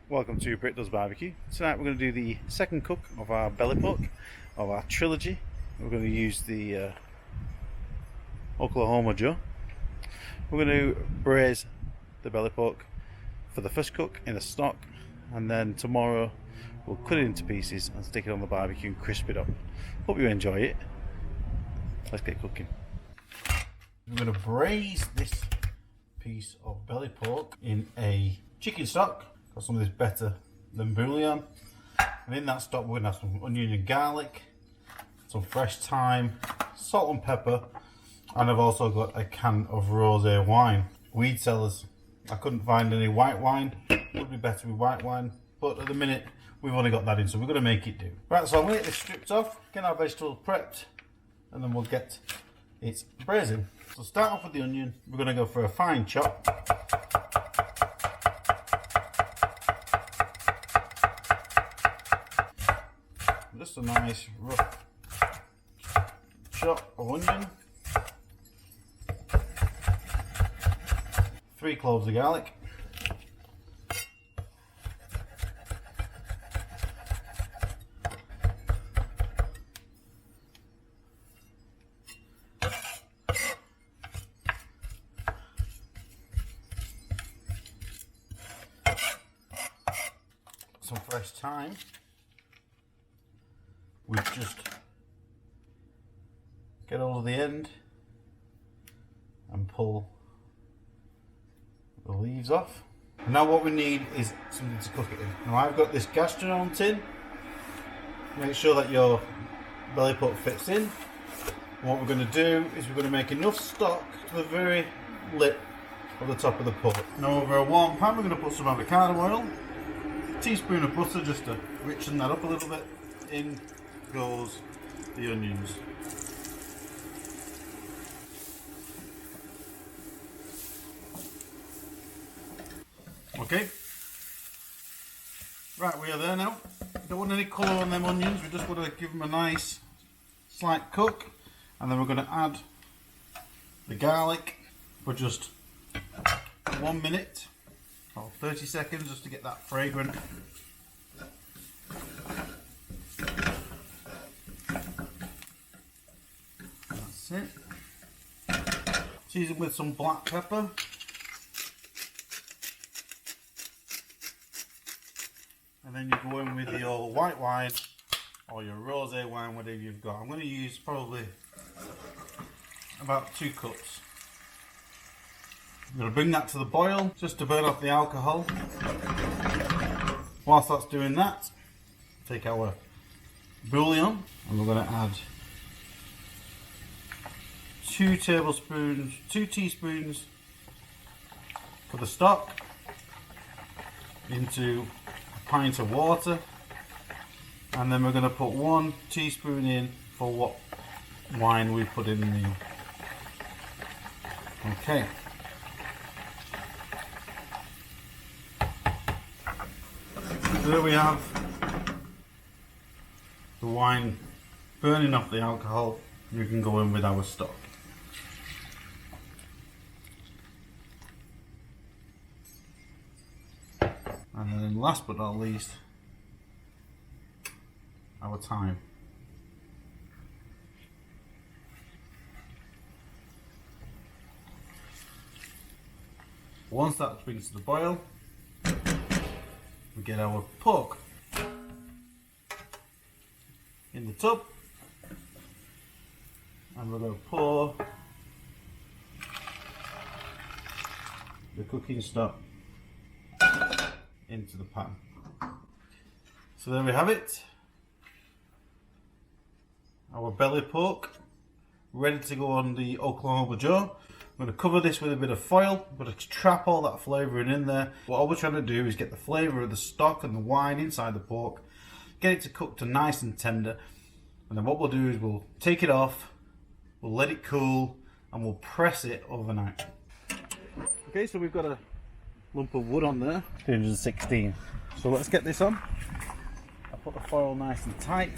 Welcome to BritDoesBBQ. Tonight we're going to do the second cook of our belly pork, of our trilogy. We're going to use the Oklahoma Joe. We're going to braise the belly pork for the first cook in a stock, and then tomorrow we'll cut it into pieces and stick it on the barbecue and crisp it up. Hope you enjoy it. Let's get cooking. We're going to braise this piece of belly pork in a chicken stock. Got some of this better than bouillon, and in that stock we're going to have some onion and garlic, some fresh thyme, salt and pepper, and I've also got a can of rosé wine. Weed sellers, I couldn't find any white wine. Would be better with white wine, but at the minute we've only got that in, so we're going to make it do. Right, so I'm going to get this stripped off, get our vegetables prepped, and then we'll get it braising. So start off with the onion. We're going to go for a fine chop. Just a nice rough chop of onion. 3 cloves of garlic. Some fresh thyme. We just get hold of the end and pull the leaves off. Now what we need is something to cook it in. Now I've got this gastronome tin. Make sure that your belly pork fits in. And what we're going to do is we're going to make enough stock to the very lip of the top of the pork. Now over a warm pan we're going to put some avocado oil, a teaspoon of butter just to richen that up a little bit. In goes the onions. Okay, right, we are there now. Don't want any colour on them onions, we just want to give them a nice slight cook, and then we're going to add the garlic for just 1 minute or 30 seconds just to get that fragrant. That's it. Season with some black pepper. And then you go in with your white wine or your rosé wine, whatever you've got. I'm going to use probably about 2 cups. I'm going to bring that to the boil just to burn off the alcohol. Whilst that's doing that, take our bouillon and we're going to add 2 teaspoons for the stock into a pint of water, and then we're going to put 1 teaspoon in for what wine we put in the. Okay. So there we have the wine burning off the alcohol. We can go in with our stock. And then last but not least, our thyme. Once that brings to the boil, we get our pork in the tub, and we're going to pour the cooking stock into the pan. So there we have it, our belly pork ready to go on the Oklahoma Joe. I'm going to cover this with a bit of foil, but to trap all that flavouring in there. What all we're trying to do is get the flavour of the stock and the wine inside the pork, get it to cook to nice and tender, and then what we'll do is we'll take it off, we'll let it cool, and we'll press it overnight. Okay, so we've got a lump of wood on there, 316. So let's get this on. I'll put the foil nice and tight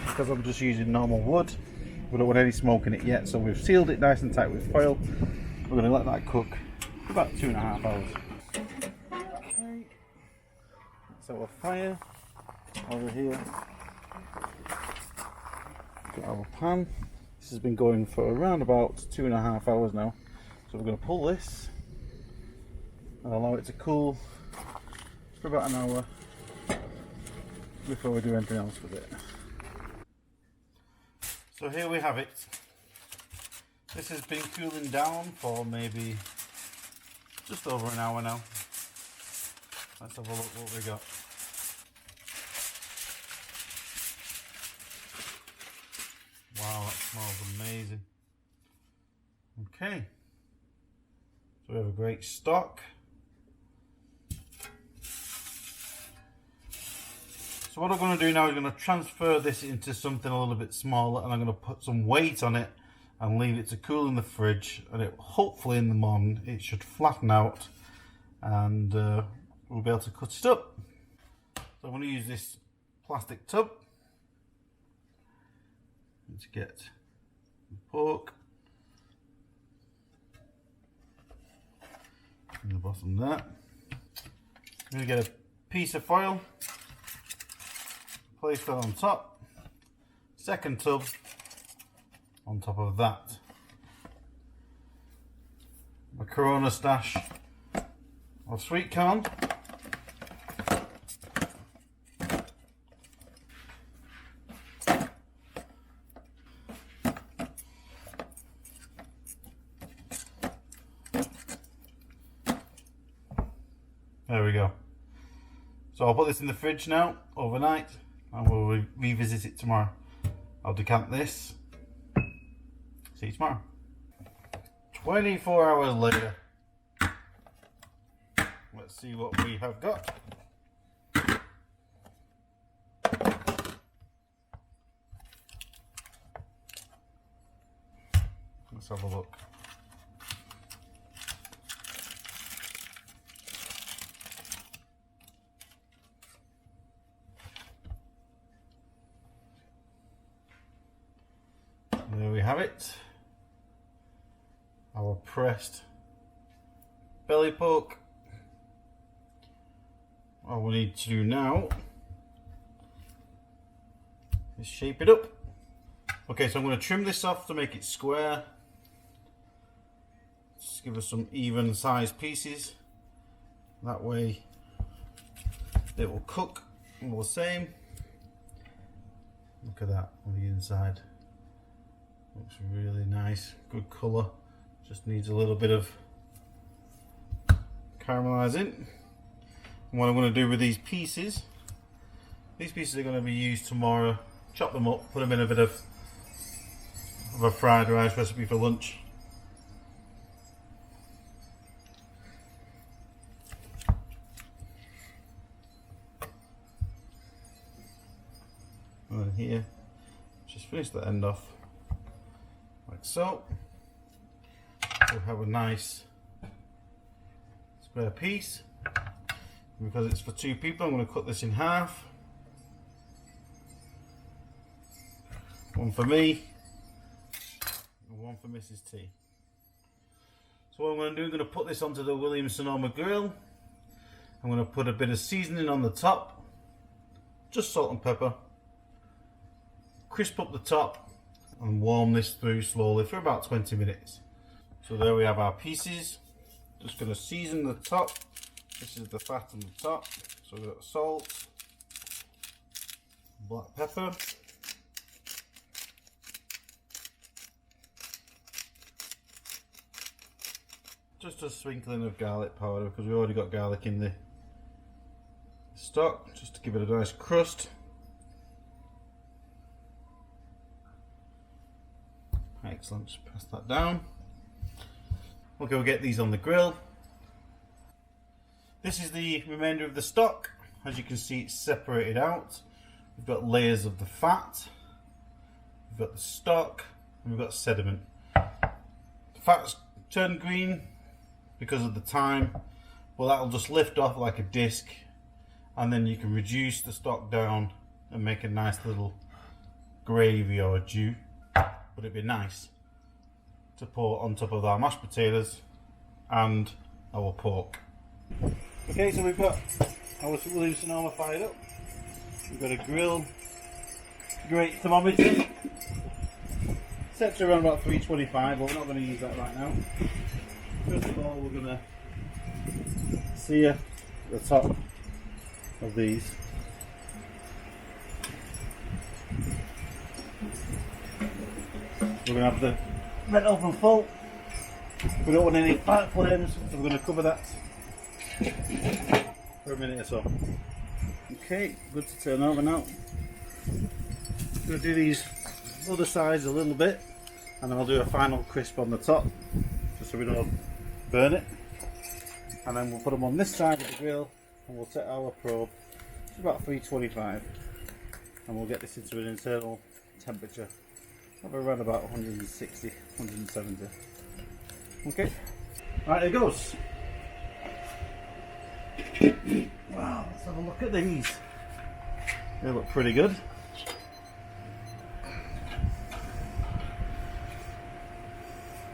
because I'm just using normal wood. We don't want any smoke in it yet, so we've sealed it nice and tight with foil. We're going to let that cook for about 2.5 hours. So our fire over here. Got our pan. This has been going for around about 2.5 hours now. So we're going to pull this and allow it to cool for about an hour before we do anything else with it. So here we have it. This has been cooling down for maybe just over an hour now. Let's have a look what we got. Wow, that smells amazing. Okay, so we have a great stock. So what I'm going to do now is going to transfer this into something a little bit smaller, and I'm going to put some weight on it and leave it to cool in the fridge, and it hopefully in the morning it should flatten out and we'll be able to cut it up. So I'm going to use this plastic tub to get the pork in the bottom there. I'm going to get a piece of foil, place that on top, second tub on top of that. My Corona stash of sweet corn. There we go. So I'll put this in the fridge now overnight and we'll revisit it tomorrow. I'll decant this. See you tomorrow. 24 hours later. Let's see what we have got. Let's have a look. There we have it. Our pressed belly pork. All we need to do now is shape it up. Okay, so I'm going to trim this off to make it square. Just give us some even sized pieces. That way it will cook all the same. Look at that on the inside. Looks really nice, good colour. Just needs a little bit of caramelising. And what I'm going to do with these pieces are going to be used tomorrow. Chop them up, put them in a bit of a fried rice recipe for lunch. And then here, just finish the end off like so. We'll have a nice square piece. Because it's for 2 people, I'm going to cut this in half. One for me and one for Mrs. T. So what I'm going to do, I'm going to put this onto the William Sonoma grill. I'm going to put a bit of seasoning on the top, just salt and pepper, crisp up the top and warm this through slowly for about 20 minutes. So there we have our pieces. Just going to season the top. This is the fat on the top. So we've got salt, black pepper, just a sprinkling of garlic powder because we've already got garlic in the stock, just to give it a nice crust. Excellent, just press that down. Okay, we'll get these on the grill. This is the remainder of the stock. As you can see, it's separated out. We've got layers of the fat, we've got the stock, and we've got sediment. The fat's turned green because of the thyme. Well, that'll just lift off like a disc, and then you can reduce the stock down and make a nice little gravy or a jus. But it'd be nice to pour on top of our mashed potatoes and our pork. Okay, so we've got our William Sonoma fired up. We've got a grill, great thermometer, set to around about 325, but we're not going to use that right now. First of all, we're going to sear the top of these. We're going to have the red oven full. We don't want any fat flames, so we're going to cover that for a minute or so. Okay, good to turn over now. I'm going to do these other sides a little bit, and then I'll do a final crisp on the top, just so we don't burn it. And then we'll put them on this side of the grill, and we'll set our probe to about 325, and we'll get this into an internal temperature of around about 160, 170. Okay, right, there it goes. Wow, let's have a look at these. They look pretty good.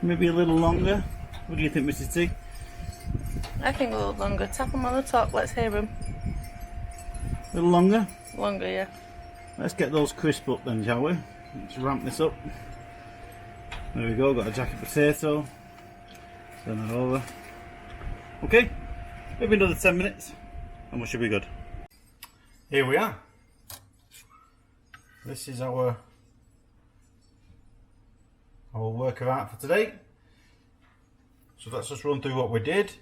Maybe a little longer. What do you think, Mrs. T? I think a little longer. Tap them on the top, let's hear them. A little longer? Longer, yeah. Let's get those crisp up then, shall we? Let's ramp this up. There we go, got a jacket potato. Turn that over. Okay, maybe another 10 minutes and we should be good. Here we are. This is our work of art for today. So let's just run through what we did.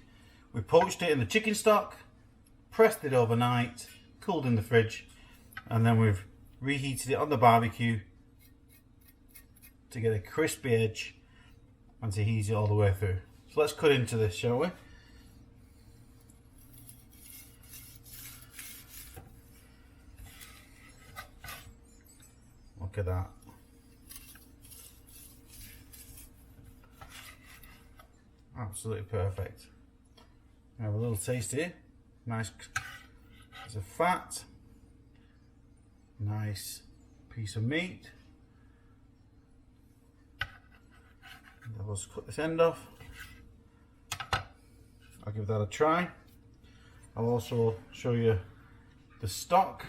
We poached it in the chicken stock, pressed it overnight, cooled in the fridge, and then we've reheated it on the barbecue to get a crispy edge and to heat it all the way through. So let's cut into this, shall we? Look at that. Absolutely perfect. Have a little taste here. Nice piece of fat. Nice piece of meat. And let's cut this end off. I'll give that a try. I'll also show you the stock.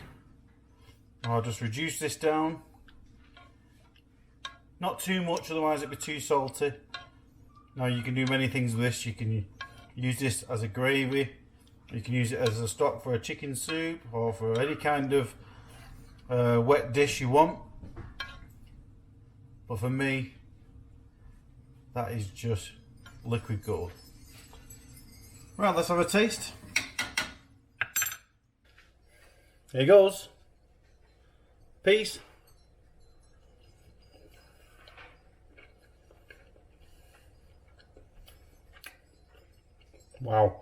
I'll just reduce this down. Not too much, otherwise it'd be too salty. Now you can do many things with this. You can use this as a gravy. You can use it as a stock for a chicken soup or for any kind of wet dish you want. But for me, that is just liquid gold. Right, let's have a taste. Here goes. Peace. Wow.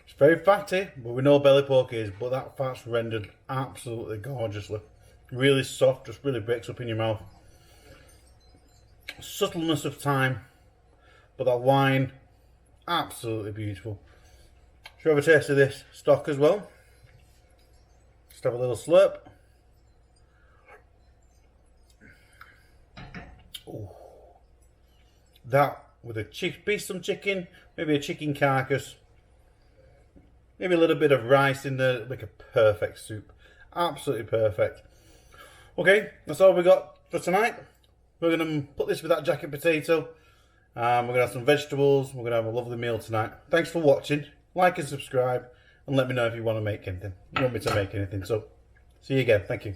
It's very fatty, but we know belly pork is, but that fat's rendered absolutely gorgeously. Really soft, just really breaks up in your mouth. Subtleness of thyme, but that wine, absolutely beautiful. Should we have a taste of this stock as well? Just have a little slurp. Ooh. That with a piece of chicken, maybe a chicken carcass, maybe a little bit of rice in there, make a perfect soup. Absolutely perfect. Okay, that's all we got for tonight. We're going to put this with that jacket potato. We're going to have some vegetables. We're going to have a lovely meal tonight. Thanks for watching. Like and subscribe, and let me know if you want to make anything. You want me to make anything. So, see you again. Thank you.